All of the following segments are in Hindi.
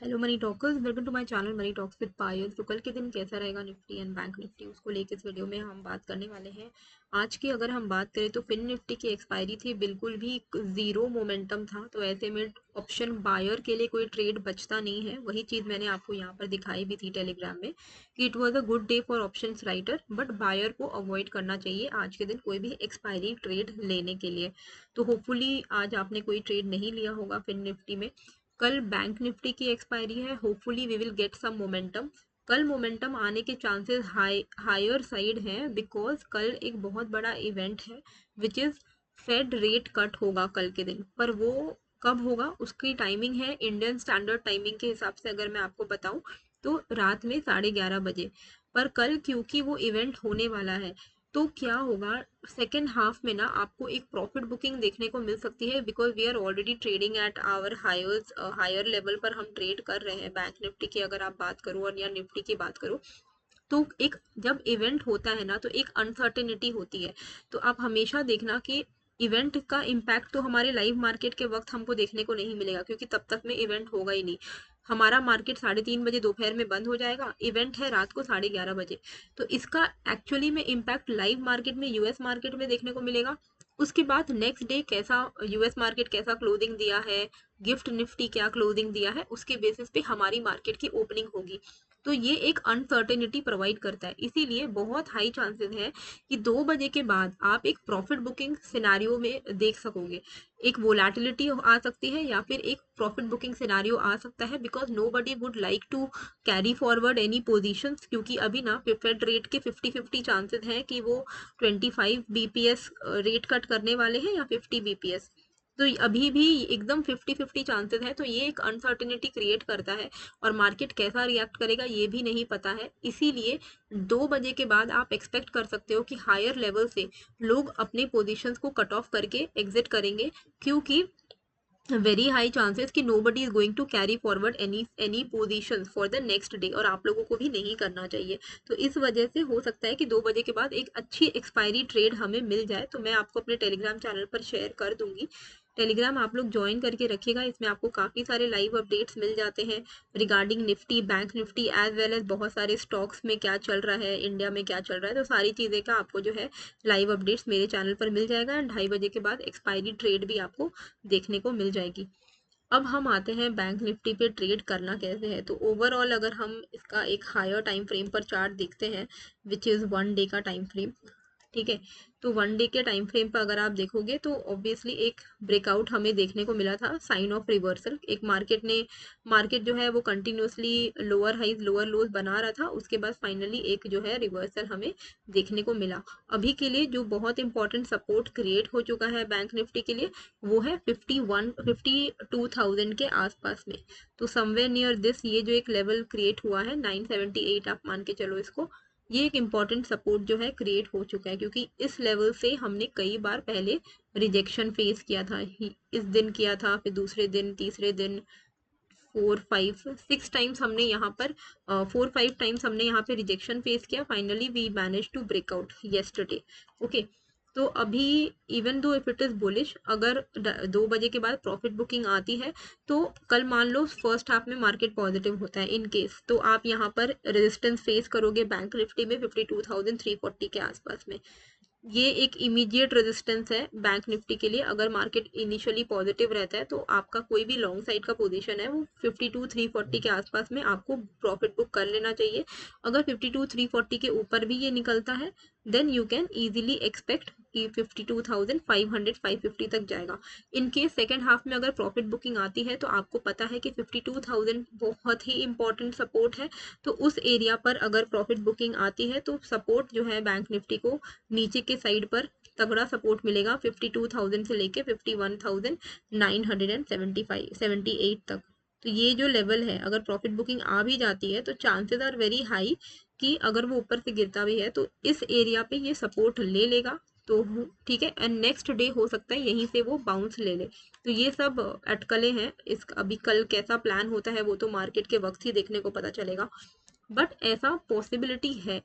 Hello money talkers, welcome to my channel money talks with Payal. तो कल के दिन कैसा रहेगा निफ्टी एंड बैंक निफ्टी, उसको लेकर इस वीडियो में हम बात करने वाले हैं। आज की अगर हम बात करें तो फिन निफ्टी की एक्सपायरी थी, बिल्कुल भी जीरो मोमेंटम था। तो ऐसे में ऑप्शन बायर के लिए कोई ट्रेड बचता नहीं है। वही चीज़ मैंने आपको यहाँ पर दिखाई भी थी टेलीग्राम में कि it was a good day for options writer, but buyer को अवॉइड करना चाहिए आज के दिन कोई भी एक्सपायरी ट्रेड लेने के लिए। तो होपफुली आज आपने कोई ट्रेड नहीं लिया होगा फिन निफ्टी में। कल बैंक निफ्टी की एक्सपायरी है, hopefully we will get some momentum. कल मोमेंटम आने के चांसेस हायर साइड हैं, बिकॉज कल एक बहुत बड़ा इवेंट है which is Fed rate cut होगा कल के दिन। पर वो कब होगा उसकी टाइमिंग है इंडियन स्टैंडर्ड टाइमिंग के हिसाब से अगर मैं आपको बताऊं तो रात में 11:30 बजे। पर कल क्योंकि वो इवेंट होने वाला है तो क्या होगा, सेकेंड हाफ में ना आपको एक प्रॉफिट बुकिंग देखने को मिल सकती है, because we are already trading at our higher level पर हम ट्रेड कर रहे हैं। बैंक निफ्टी की अगर आप बात करो और या निफ्टी की बात करो तो एक जब इवेंट होता है ना तो एक अनसर्टेनिटी होती है। तो आप हमेशा देखना कि इवेंट का इम्पैक्ट तो हमारे लाइव मार्केट के वक्त हमको देखने को नहीं मिलेगा, क्योंकि तब तक में इवेंट होगा ही नहीं। हमारा मार्केट 3:30 बजे दोपहर में बंद हो जाएगा, इवेंट है रात को 11:30 बजे। तो इसका एक्चुअली में इम्पैक्ट लाइव मार्केट में, यूएस मार्केट में देखने को मिलेगा। उसके बाद नेक्स्ट डे कैसा यूएस मार्केट कैसा क्लोजिंग दिया है, गिफ्ट निफ्टी क्या क्लोजिंग दिया है, उसके बेसिस पे हमारी मार्केट की ओपनिंग होगी। तो ये एक अनसर्टेनिटी प्रोवाइड करता है, इसीलिए बहुत हाई चांसेस है कि 2 बजे के बाद आप एक प्रॉफिट बुकिंग सिनारियो में देख सकोगे। एक वोलेटिलिटी आ सकती है या फिर एक प्रॉफिट बुकिंग सिनारियो आ सकता है, because nobody would like to carry forward any positions, क्योंकि अभी ना फेड रेट के 50-50 चांसेस हैं कि वो 25 बीपीएस रेट कट करने वाले हैं या 50 बीपीएस। तो अभी भी एकदम 50-50 चांसेस है, तो ये एक अनसर्टेनिटी क्रिएट करता है और मार्केट कैसा रिएक्ट करेगा ये भी नहीं पता है। इसीलिए 2 बजे के बाद आप एक्सपेक्ट कर सकते हो कि हायर लेवल से लोग अपने पोजीशंस को कट ऑफ करके एग्जिट करेंगे, क्योंकि वेरी हाई चांसेस कि nobody is going to carry forward any position for the next day, और आप लोगों को भी नहीं करना चाहिए। तो इस वजह से हो सकता है कि 2 बजे के बाद एक अच्छी एक्सपायरी ट्रेड हमें मिल जाए। तो मैं आपको अपने टेलीग्राम चैनल पर शेयर कर दूंगी। टेलीग्राम आप लोग ज्वाइन करके रखिएगा, इसमें आपको काफ़ी सारे लाइव अपडेट्स मिल जाते हैं regarding Nifty, bank Nifty, as well as बहुत सारे स्टॉक्स में क्या चल रहा है, इंडिया में क्या चल रहा है। तो सारी चीज़ें का आपको जो है लाइव अपडेट्स मेरे चैनल पर मिल जाएगा एंड 2:30 बजे के बाद एक्सपायरी ट्रेड भी आपको देखने को मिल जाएगी। अब हम आते हैं बैंक निफ्टी पे ट्रेड करना कैसे है। तो ओवरऑल अगर हम इसका एक हायर टाइम फ्रेम पर चार्ट देखते हैं विच इज़ 1 डे का टाइम फ्रेम, ठीक है। तो 1 डे के टाइम फ्रेम पर अगर आप देखोगे तो ऑब्वियसली एक ब्रेकआउट हमें देखने को मिला था, साइन ऑफ रिवर्सल। एक मार्केट जो है वो continuously lower highs lower lows बना रहा था, उसके बाद फाइनली एक जो है रिवर्सल हमें देखने को मिला। अभी के लिए जो बहुत इंपॉर्टेंट सपोर्ट क्रिएट हो चुका है बैंक निफ्टी के लिए वो है 52,000 के आसपास में। तो समवेयर नियर दिस ये जो एक लेवल क्रिएट हुआ है 978, आप मान के चलो इसको, ये एक इम्पॉर्टेंट सपोर्ट जो है क्रिएट हो चुका है, क्योंकि इस लेवल से हमने कई बार पहले रिजेक्शन फेस किया था। इस दिन किया था, फिर दूसरे दिन, तीसरे दिन, 4 5 6 टाइम्स हमने यहाँ पर 4 5 टाइम्स हमने यहाँ पे रिजेक्शन फेस किया। Finally we manage to breakout yesterday. Okay, तो अभी even though if it is bullish, अगर 2 बजे के बाद प्रॉफिट बुकिंग आती है तो कल मान लो फर्स्ट हाफ में मार्केट पॉजिटिव होता है इन केस, तो आप यहाँ पर रेजिस्टेंस फेस करोगे बैंक निफ्टी में 52,340 के आसपास में। ये एक इमीडिएट रेजिस्टेंस है बैंक निफ्टी के लिए। अगर मार्केट इनिशियली पॉजिटिव रहता है तो आपका कोई भी लॉन्ग साइड का पोजीशन है वो 52,340 के आसपास में आपको प्रॉफिट बुक कर लेना चाहिए। अगर 52,340 के ऊपर भी ये निकलता है then you can easily expect कि 52,500 550 तक जाएगा। इन केस सेकेंड हाफ में अगर प्रॉफिट बुकिंग आती है तो आपको पता है कि 52,000 बहुत ही इंपॉर्टेंट सपोर्ट है। तो उस एरिया पर अगर प्रॉफिट बुकिंग आती है तो सपोर्ट जो है बैंक निफ्टी को नीचे के साइड पर तगड़ा सपोर्ट मिलेगा 52,000 से लेके 51,975 तक। तो ये जो लेवल है अगर प्रॉफिट बुकिंग आ भी जाती है तो चांसेस आर वेरी हाई कि अगर वो ऊपर से गिरता भी है तो इस एरिया पे ये सपोर्ट ले लेगा। तो ठीक है, एंड नेक्स्ट डे हो सकता है यहीं से वो बाउंस ले ले। तो ये सब अटकलें हैं। इस अभी कल कैसा प्लान होता है वो तो मार्केट के वक्त ही देखने को पता चलेगा, बट ऐसा पॉसिबिलिटी है।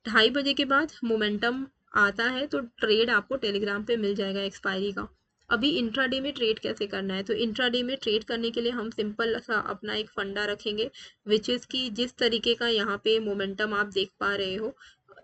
2:30 बजे के बाद मोमेंटम आता है तो ट्रेड आपको टेलीग्राम पे मिल जाएगा एक्सपायरी का। अभी इंट्राडे में ट्रेड कैसे करना है, तो इंट्राडे में ट्रेड करने के लिए हम सिंपल सा अपना एक फंडा रखेंगे, विच इज़ कि जिस तरीके का यहाँ पे मोमेंटम आप देख पा रहे हो,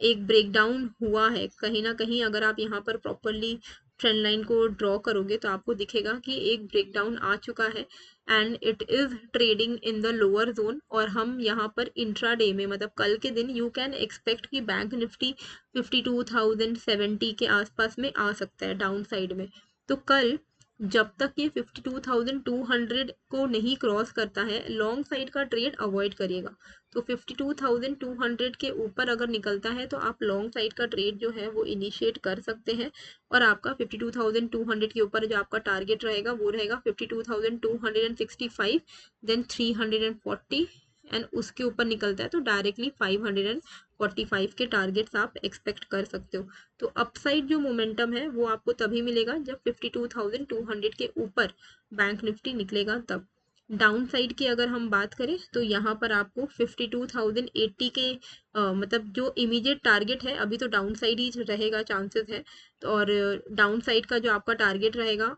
एक ब्रेकडाउन हुआ है कहीं ना कहीं। अगर आप यहाँ पर प्रॉपरली ट्रेंड लाइन को ड्रॉ करोगे तो आपको दिखेगा कि एक ब्रेकडाउन आ चुका है and it is trading in the lower zone. और हम यहाँ पर इंट्राडे में मतलब कल के दिन यू कैन एक्सपेक्ट कि बैंक निफ्टी 52,070 के आसपास में आ सकता है डाउन साइड में। तो कल जब तक ये 52,200 को नहीं क्रॉस करता है, लॉन्ग साइड का ट्रेड अवॉइड करिएगा। तो 52,200 के ऊपर अगर निकलता है तो आप लॉन्ग साइड का ट्रेड जो है वो इनिशिएट कर सकते हैं। और आपका 52,200 के ऊपर जो आपका टारगेट रहेगा वो रहेगा 52,265, देन 340 एंड उसके ऊपर निकलता है तो डायरेक्टली 545 के टारगेट्स आप एक्सपेक्ट कर सकते हो। तो अपसाइड जो मोमेंटम है वो आपको तभी मिलेगा जब 52,200 के ऊपर बैंक निफ्टी निकलेगा तब। डाउन साइड की अगर हम बात करें तो यहाँ पर आपको 52,080 के मतलब जो इमीडिएट टारगेट है, अभी तो डाउन साइड ही रहेगा चांसेस है। तो और डाउन साइड का जो आपका टारगेट रहेगा,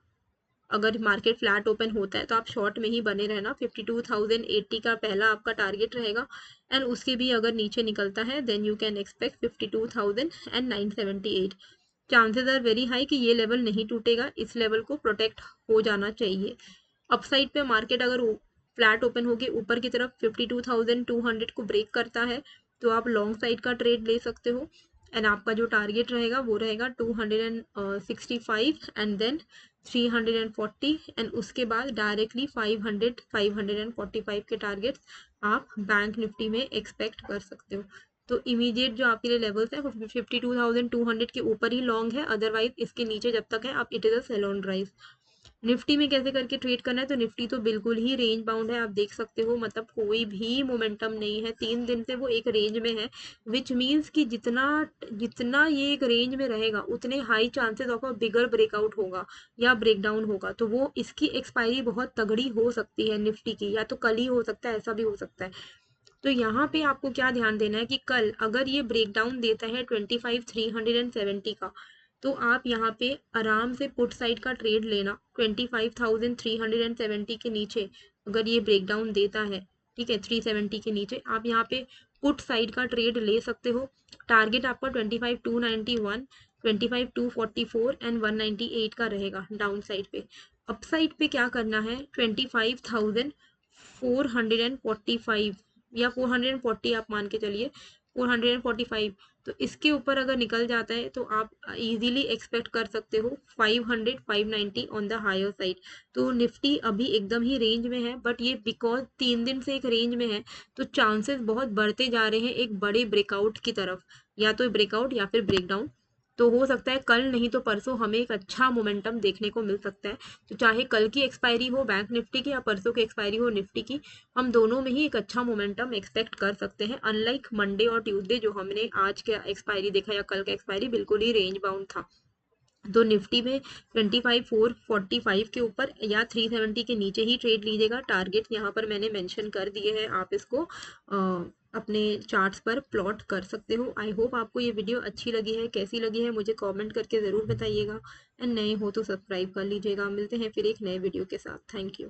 अगर मार्केट फ्लैट ओपन होता है तो आप शॉर्ट में ही बने रहना। 52,080 का पहला आपका टारगेट रहेगा एंड उसके भी अगर नीचे निकलता है then you can expect 52,978। Chances are very high कि ये लेवल नहीं टूटेगा, इस लेवल को प्रोटेक्ट हो जाना चाहिए। अपसाइड पे मार्केट अगर फ्लैट ओपन होके ऊपर की तरफ 52,200 को ब्रेक करता है तो आप लॉन्ग साइड का ट्रेड ले सकते हो एंड आपका जो टारगेट रहेगा वो रहेगा 265 एंड देन 340 एंड उसके बाद डायरेक्टली 545 के टारगेट्स आप बैंक निफ्टी में एक्सपेक्ट कर सकते हो। तो इमीडिएट जो आपके लिए लेवल्स है वो 52,200 के ऊपर ही लॉन्ग है, अदरवाइज इसके नीचे जब तक है आप it is a sell on rise. Nifty में कैसे करके ट्रेड करना है, तो निफ्टी तो बिल्कुल ही रेंज बाउंड है, आप देख सकते हो, मतलब कोई भी मोमेंटम नहीं है, 3 दिन से वो एक रेंज में है, विच मीन्स कि जितना जितना ये एक रेंज में रहेगा उतने high chances of a bigger breakout होगा या ब्रेकडाउन होगा। तो वो इसकी एक्सपायरी बहुत तगड़ी हो सकती है निफ्टी की, या तो कल ही हो सकता है, ऐसा भी हो सकता है। तो यहाँ पे आपको क्या ध्यान देना है कि कल अगर ये ब्रेकडाउन देता है 25,370 का, तो आप यहाँ पे आराम से पुट साइड का ट्रेड लेना। 25,370 के नीचे अगर ये ब्रेकडाउन देता है, ठीक है, 370 के नीचे आप यहाँ पे पुट साइड का ट्रेड ले सकते हो। टारगेट आपका 25,291, 25,244 एंड 198 का रहेगा डाउन साइड पे। अप साइड पे क्या करना है, 25,445 या 440 आप मान के चलिए, 445। तो इसके ऊपर अगर निकल जाता है तो आप इजीली एक्सपेक्ट कर सकते हो 500 590 ऑन द हायर साइड। तो निफ्टी अभी एकदम ही रेंज में है, बट ये बिकॉज 3 दिन से एक रेंज में है तो चांसेस बहुत बढ़ते जा रहे हैं एक बड़े ब्रेकआउट की तरफ, या तो ब्रेकआउट या फिर ब्रेकडाउन। तो हो सकता है कल नहीं तो परसों हमें एक अच्छा मोमेंटम देखने को मिल सकता है। तो चाहे कल की एक्सपायरी हो बैंक निफ्टी की या परसों की एक्सपायरी हो निफ्टी की, हम दोनों में ही एक अच्छा मोमेंटम एक्सपेक्ट कर सकते हैं, अनलाइक मंडे और ट्यूसडे जो हमने आज के एक्सपायरी देखा या कल का एक्सपायरी बिल्कुल ही रेंज बाउंड था। तो निफ्टी में 25,445 के ऊपर या 370 के नीचे ही ट्रेड लीजिएगा। टारगेट यहाँ पर मैंने मेंशन कर दिए हैं, आप इसको अपने चार्ट्स पर प्लॉट कर सकते हो। आई होप आपको ये वीडियो अच्छी लगी है, कैसी लगी है मुझे कमेंट करके ज़रूर बताइएगा एंड नए हो तो सब्सक्राइब कर लीजिएगा। मिलते हैं फिर एक नए वीडियो के साथ। Thank you.